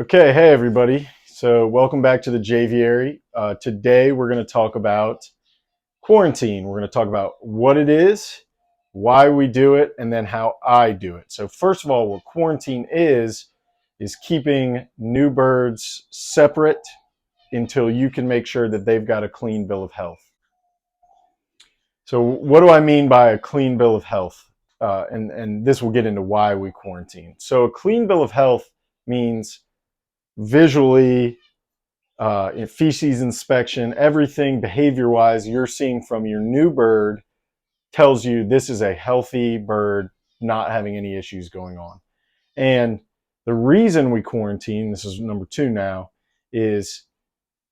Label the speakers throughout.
Speaker 1: Okay, hey everybody. So welcome back to the Javiary. Today we're going to talk about quarantine. We're going to talk about what it is, why we do it, and then how I do it. So first of all, what quarantine is keeping new birds separate until you can make sure that they've got a clean bill of health. So what do I mean by a clean bill of health? And this will get into why we quarantine. So a clean bill of health means visually, in feces inspection, everything behavior wise you're seeing from your new bird tells you this is a healthy bird, not having any issues going on. And the reason we quarantine, this is number two now, is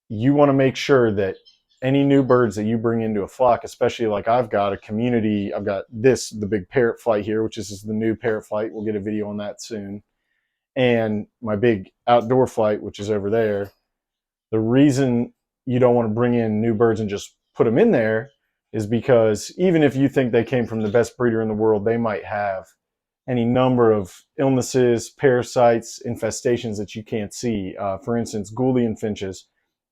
Speaker 1: you want to make sure that any new birds that you bring into a flock, especially like I've got a community, I've got the big parrot flight here, which is the new parrot flight. We'll get a video on that soon. And my big outdoor flight, which is over there. The reason you don't want to bring in new birds and just put them in there is because even if you think they came from the best breeder in the world, they might have any number of illnesses, parasites, infestations that you can't see. For instance, Gouldian finches,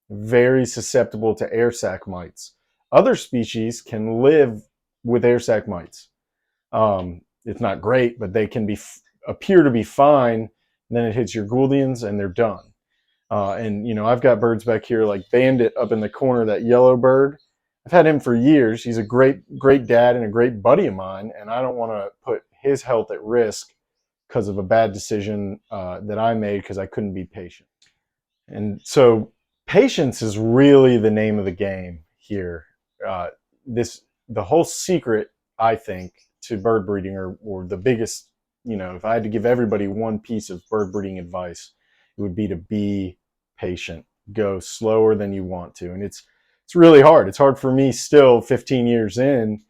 Speaker 1: very susceptible to air sac mites. Other species can live with air sac mites. It's not great, but they can appear to be fine. And then it hits your Gouldians and they're done. And you know, I've got birds back here like Bandit up in the corner, that yellow bird. I've had him for years. He's a great dad and a great buddy of mine, and I don't want to put his health at risk because of a bad decision that I made because I couldn't be patient. And so patience is really the name of the game here. The whole secret, I think, to bird breeding, or the biggest, you know, if I had to give everybody one piece of bird breeding advice, it would be to be patient. Go slower than you want to. And it's really hard. It's hard for me still 15 years in,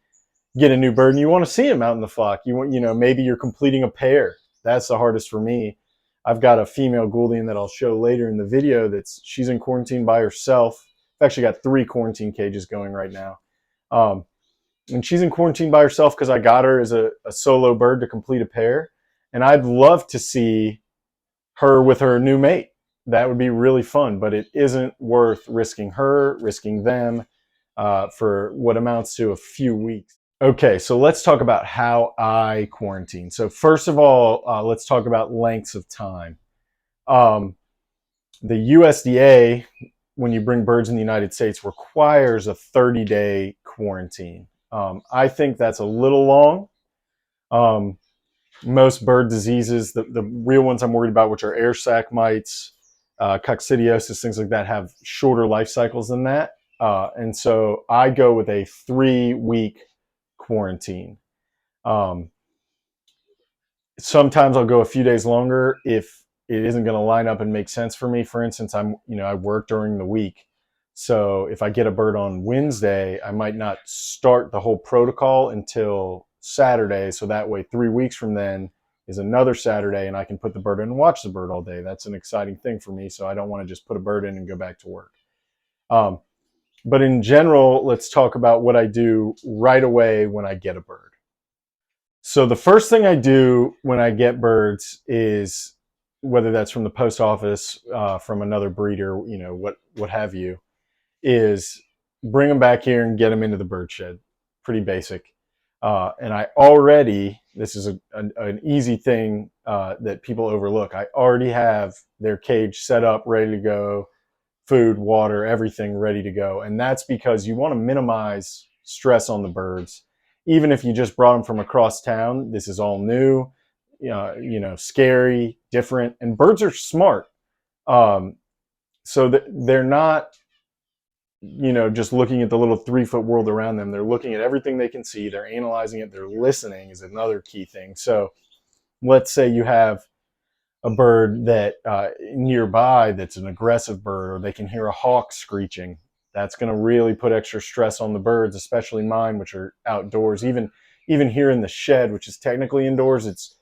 Speaker 1: get a new bird and you want to see him out in the flock. You want, you know, maybe you're completing a pair. That's the hardest for me. I've got a female Gouldian that I'll show later in the video she's in quarantine by herself. I've actually got 3 quarantine cages going right now. And she's in quarantine by herself because I got her as a solo bird to complete a pair. And I'd love to see her with her new mate. That would be really fun, but it isn't worth risking her, risking them for what amounts to a few weeks. Okay, so let's talk about how I quarantine. So first of all, let's talk about lengths of time. The USDA, when you bring birds in the United States, requires a 30-day quarantine. I think that's a little long. Most bird diseases, the real ones I'm worried about, which are air sac mites, coccidiosis, things like that, have shorter life cycles than that. And so I go with a 3-week quarantine. Sometimes I'll go a few days longer if it isn't going to line up and make sense for me. For instance, I work during the week. So if I get a bird on Wednesday, I might not start the whole protocol until Saturday. So that way, 3 weeks from then is another Saturday and I can put the bird in and watch the bird all day. That's an exciting thing for me. So I don't want to just put a bird in and go back to work. But in general, let's talk about what I do right away when I get a bird. So the first thing I do when I get birds is, whether that's from the post office, from another breeder, you know, what have you, is bring them back here and get them into the bird shed. Pretty basic. And I already, this is an easy thing that people overlook. I already have their cage set up, ready to go, food, water, everything ready to go. And that's because you want to minimize stress on the birds. Even if you just brought them from across town, this is all new, scary, different, and birds are smart. So that they're not, just looking at the little 3-foot world around them. They're looking at everything they can see. They're analyzing it. They're listening is another key thing. So let's say you have a bird that nearby that's an aggressive bird, or they can hear a hawk screeching. That's going to really put extra stress on the birds, especially mine, which are outdoors. Even here in the shed, which is technically indoors, it's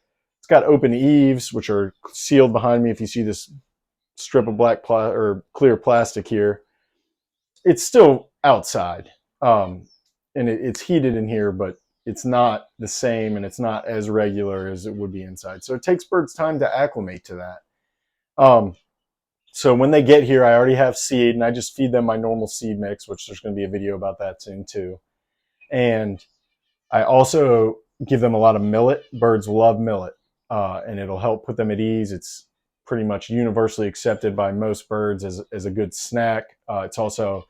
Speaker 1: got open eaves, which are sealed behind me. If you see this strip of black or clear plastic here, it's still outside, and it's heated in here, but it's not the same, and it's not as regular as it would be inside. So it takes birds time to acclimate to that. So when they get here, I already have seed, and I just feed them my normal seed mix, which there's going to be a video about that soon too. And I also give them a lot of millet. Birds love millet, and it'll help put them at ease. It's pretty much universally accepted by most birds as a good snack. It's also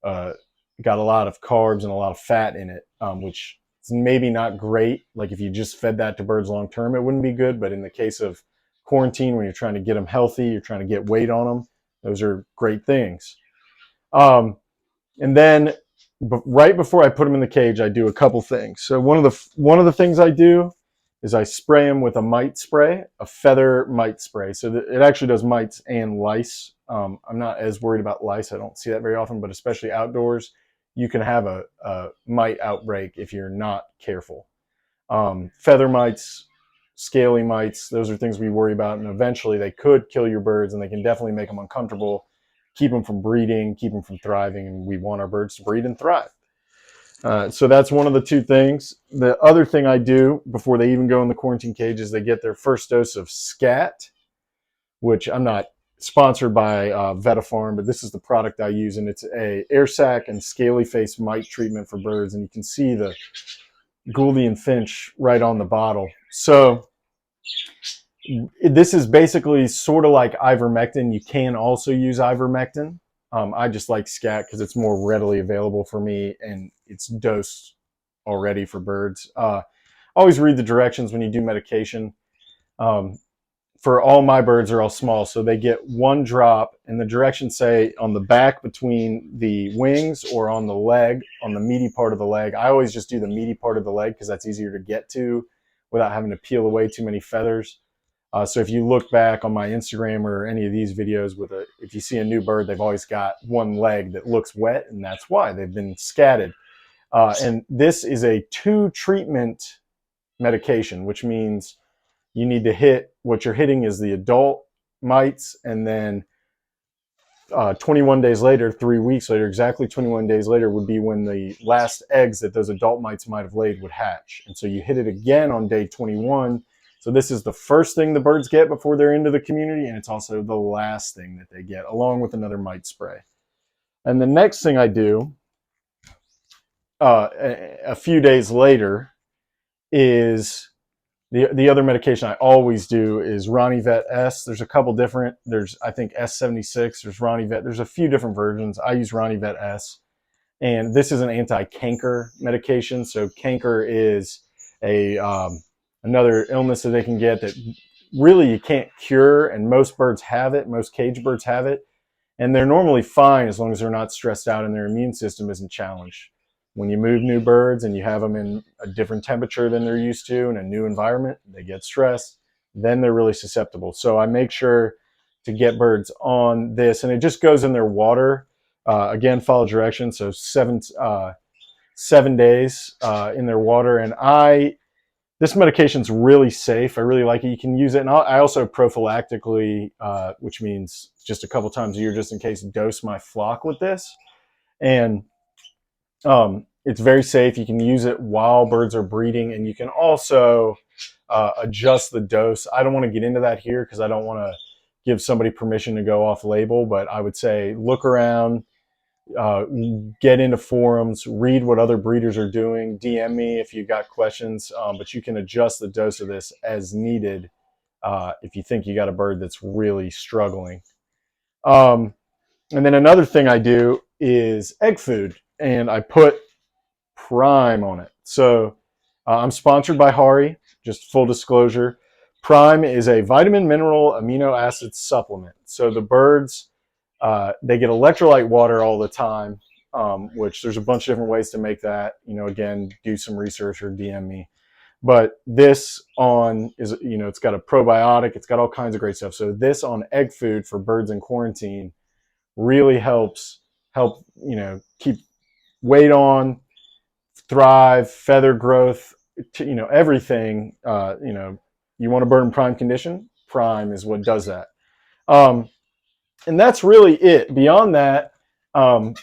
Speaker 1: got a lot of carbs and a lot of fat in it, which is maybe not great. Like if you just fed that to birds long term, it wouldn't be good. But in the case of quarantine, when you're trying to get them healthy, you're trying to get weight on them, those are great things. And then right before I put them in the cage, I do a couple things. So one of the things I do is I spray them with a mite spray, a feather mite spray. So it actually does mites and lice. I'm not as worried about lice. I don't see that very often, but especially outdoors, you can have a mite outbreak if you're not careful. Feather mites, scaly mites, those are things we worry about, and eventually they could kill your birds, and they can definitely make them uncomfortable, keep them from breeding, keep them from thriving, and we want our birds to breed and thrive. So that's one of the two things. The other thing I do before they even go in the quarantine cage is they get their first dose of scat, which I'm not sponsored by Vetifarm, but this is the product I use, and it's a air sac and scaly face mite treatment for birds, and you can see the Gouldy and Finch right on the bottle. So this is basically sort of like ivermectin. You can also use ivermectin. I just like scat because it's more readily available for me, and it's dosed already for birds. Always read the directions when you do medication. For all my birds are all small, so they get one drop, and the directions say on the back between the wings or on the leg, on the meaty part of the leg. I always just do the meaty part of the leg because that's easier to get to without having to peel away too many feathers. So if you look back on my Instagram or any of these videos, if you see a new bird, they've always got one leg that looks wet, and that's why they've been scatted. And this is a 2-treatment medication, which means you need to hit, what you're hitting is the adult mites, and then 21 days later, 3 weeks later, exactly 21 days later would be when the last eggs that those adult mites might have laid would hatch. And so you hit it again on day 21. So this is the first thing the birds get before they're into the community, and it's also the last thing that they get, along with another mite spray. And the next thing I do a few days later is the other medication I always do is Ronnivet S. There's a couple different. There's, I think, S76. There's Ronnivet. There's a few different versions. I use Ronnivet S. And this is an anti-canker medication. So canker is another illness that they can get that really you can't cure, and most birds have it. Most cage birds have it. And they're normally fine as long as they're not stressed out and their immune system isn't challenged. When you move new birds and you have them in a different temperature than they're used to in a new environment, they get stressed, then they're really susceptible. So I make sure to get birds on this, and it just goes in their water. Again, follow directions. So 7 days in their water. And this medication's really safe. I really like it. You can use it. And I also prophylactically, which means just a couple times a year, just in case, dose my flock with this. And it's very safe. You can use it while birds are breeding, and you can also adjust the dose. I don't want to get into that here because I don't want to give somebody permission to go off label, but I would say look around, get into forums, read what other breeders are doing, DM me if you've got questions, but you can adjust the dose of this as needed if you think you got a bird that's really struggling. And then another thing I do is egg food, and I put Prime on it. So I'm sponsored by Hari, just full disclosure. Prime is a vitamin, mineral, amino acid supplement. So the birds, they get electrolyte water all the time, which there's a bunch of different ways to make that. Again, do some research or DM me. But this it's got a probiotic. It's got all kinds of great stuff. So this on egg food for birds in quarantine really help keep weight on, thrive, feather growth, everything. You want a bird in prime condition, Prime is what does that. And that's really it. Beyond that, and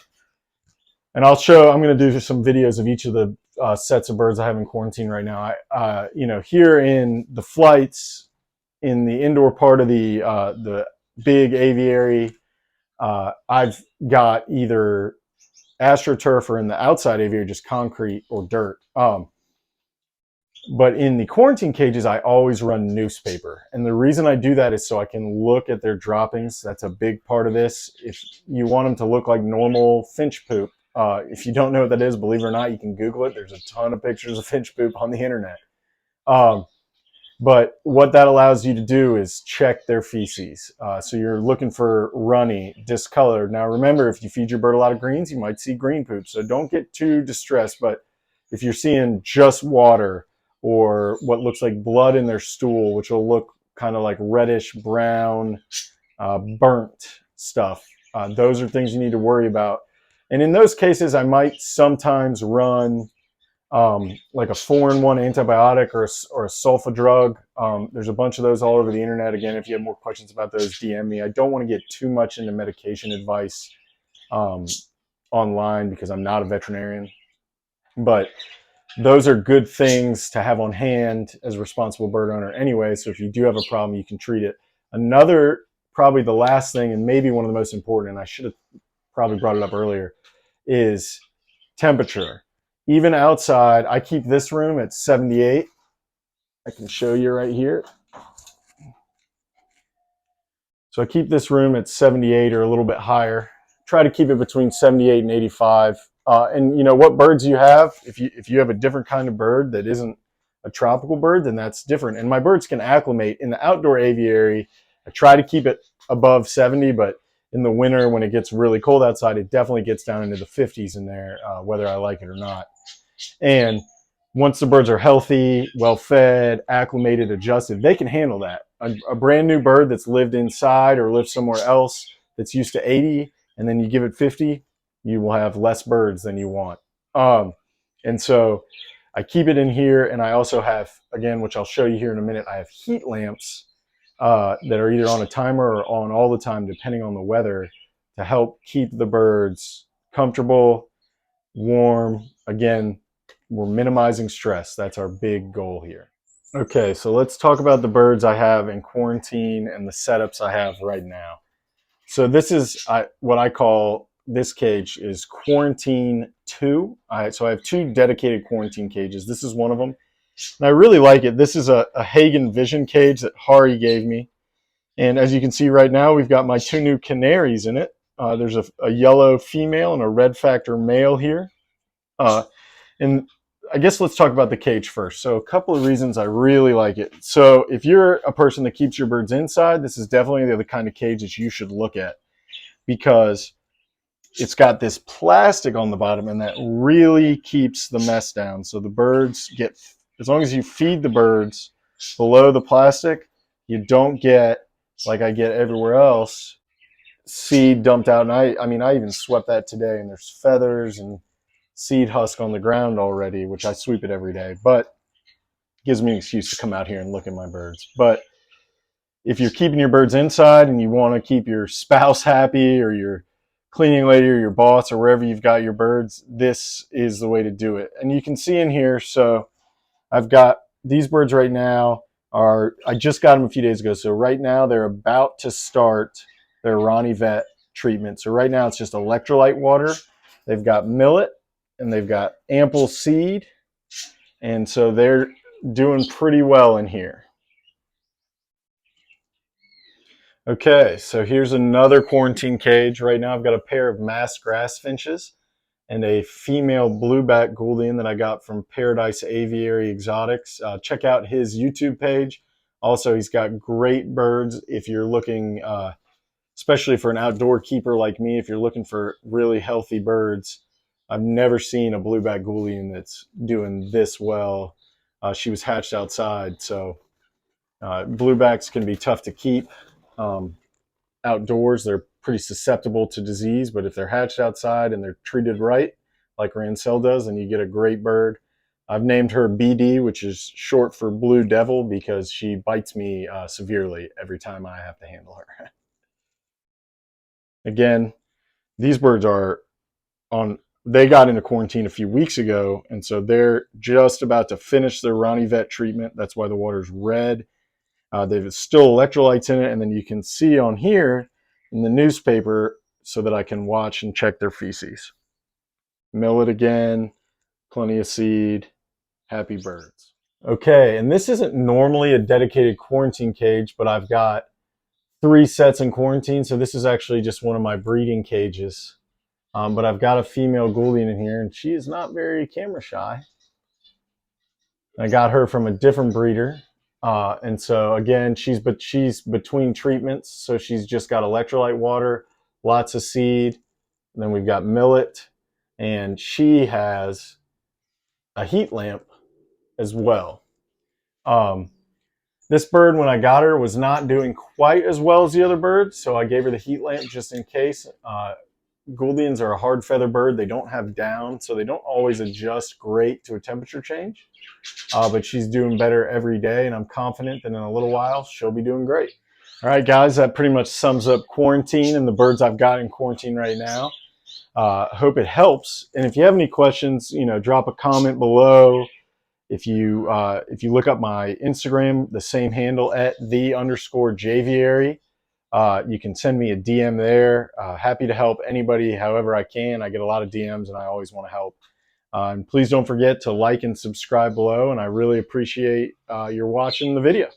Speaker 1: I'm going to do some videos of each of the sets of birds I have in quarantine right now. Here in the flights, in the indoor part of the big aviary. I've got either AstroTurf or in the outside aviary, just concrete or dirt. But in the quarantine cages, I always run newspaper. And the reason I do that is so I can look at their droppings. That's a big part of this. If you want them to look like normal finch poop, if you don't know what that is, believe it or not, you can Google it. There's a ton of pictures of finch poop on the internet. But what that allows you to do is check their feces. So you're looking for runny, discolored. Now remember, if you feed your bird a lot of greens, you might see green poop. So don't get too distressed. But if you're seeing just water or what looks like blood in their stool, which will look kind of like reddish, brown, burnt stuff, those are things you need to worry about. And in those cases, I might sometimes run like a 4-in-1 antibiotic or a sulfa drug. There's a bunch of those all over the internet. Again, if you have more questions about those, DM me. I don't want to get too much into medication advice online because I'm not a veterinarian. But those are good things to have on hand as a responsible bird owner anyway. So if you do have a problem, you can treat it. Another, probably the last thing, and maybe one of the most important, and I should have probably brought it up earlier, is temperature. Even outside, I keep this room at 78. I can show you right here. So I keep this room at 78 or a little bit higher. Try to keep it between 78 and 85. And you know what birds you have. If you have a different kind of bird that isn't a tropical bird, then that's different. And my birds can acclimate. In the outdoor aviary, I try to keep it above 70, but in the winter when it gets really cold outside, it definitely gets down into the 50s in there, whether I like it or not. And once the birds are healthy, well fed, acclimated, adjusted, they can handle that. A brand new bird that's lived inside or lived somewhere else that's used to 80, and then you give it 50, you will have less birds than you want. And so I keep it in here, and I also have, again, which I'll show you here in a minute, I have heat lamps that are either on a timer or on all the time, depending on the weather, to help keep the birds comfortable, warm. Again, we're minimizing stress. That's our big goal here. Okay, so let's talk about the birds I have in quarantine and the setups I have right now. So this is what I call, this cage is Quarantine 2. So I have 2 dedicated quarantine cages. This is one of them. And I really like it. This is a Hagen Vision cage that Hari gave me. And as you can see right now, we've got my 2 new canaries in it. There's a yellow female and a red factor male here. And I guess let's talk about the cage first. So a couple of reasons I really like it. So if you're a person that keeps your birds inside, this is definitely the kind of cage that you should look at, because it's got this plastic on the bottom and that really keeps the mess down. So the birds get, as long as you feed the birds below the plastic, you don't get, like I get everywhere else, seed dumped out. And I mean, I even swept that today, and there's feathers and seed husk on the ground already, which I sweep it every day, but it gives me an excuse to come out here and look at my birds. But if you're keeping your birds inside and you want to keep your spouse happy, or your cleaning lady or your boss or wherever you've got your birds, this is the way to do it. And you can see in here, so I've got these birds right now I just got them a few days ago. So right now they're about to start their Ronnie Vet treatment. So right now it's just electrolyte water. They've got millet and they've got ample seed. And so they're doing pretty well in here. Okay, so here's another quarantine cage. Right now I've got a pair of masked grass finches and a female blueback Gouldian that I got from Paradise Aviary Exotics. Check out his YouTube page. Also, he's got great birds if you're looking, especially for an outdoor keeper like me, if you're looking for really healthy birds. I've never seen a blueback Gouldian that's doing this well. She was hatched outside, so bluebacks can be tough to keep. Outdoors, they're pretty susceptible to disease, but if they're hatched outside and they're treated right, like Rancel does, then you get a great bird. I've named her BD, which is short for Blue Devil, because she bites me severely every time I have to handle her. Again, these birds are they got into quarantine a few weeks ago, and so they're just about to finish their Ronnie Vet treatment. That's why the water's red. There's still electrolytes in it, and then you can see on here in the newspaper so that I can watch and check their feces. Millet again, plenty of seed, happy birds. Okay, and this isn't normally a dedicated quarantine cage, but I've got 3 sets in quarantine, so this is actually just one of my breeding cages. But I've got a female Gouldian in here, and she is not very camera shy. I got her from a different breeder. And so again, she's between treatments, so she's just got electrolyte water, lots of seed, and then we've got millet, and she has a heat lamp as well. This bird, when I got her, was not doing quite as well as the other birds, so I gave her the heat lamp just in case. Gouldians are a hard feather bird. They don't have down, so they don't always adjust great to a temperature change. But she's doing better every day, and I'm confident that in a little while she'll be doing great. All right, guys, that pretty much sums up quarantine and the birds I've got in quarantine right now. Hope it helps. And if you have any questions, drop a comment below. If you look up my Instagram, the same handle at @the_Javiary. You can send me a DM there. Happy to help anybody however I can. I get a lot of DMs and I always want to help. And please don't forget to like and subscribe below. And I really appreciate your watching the video.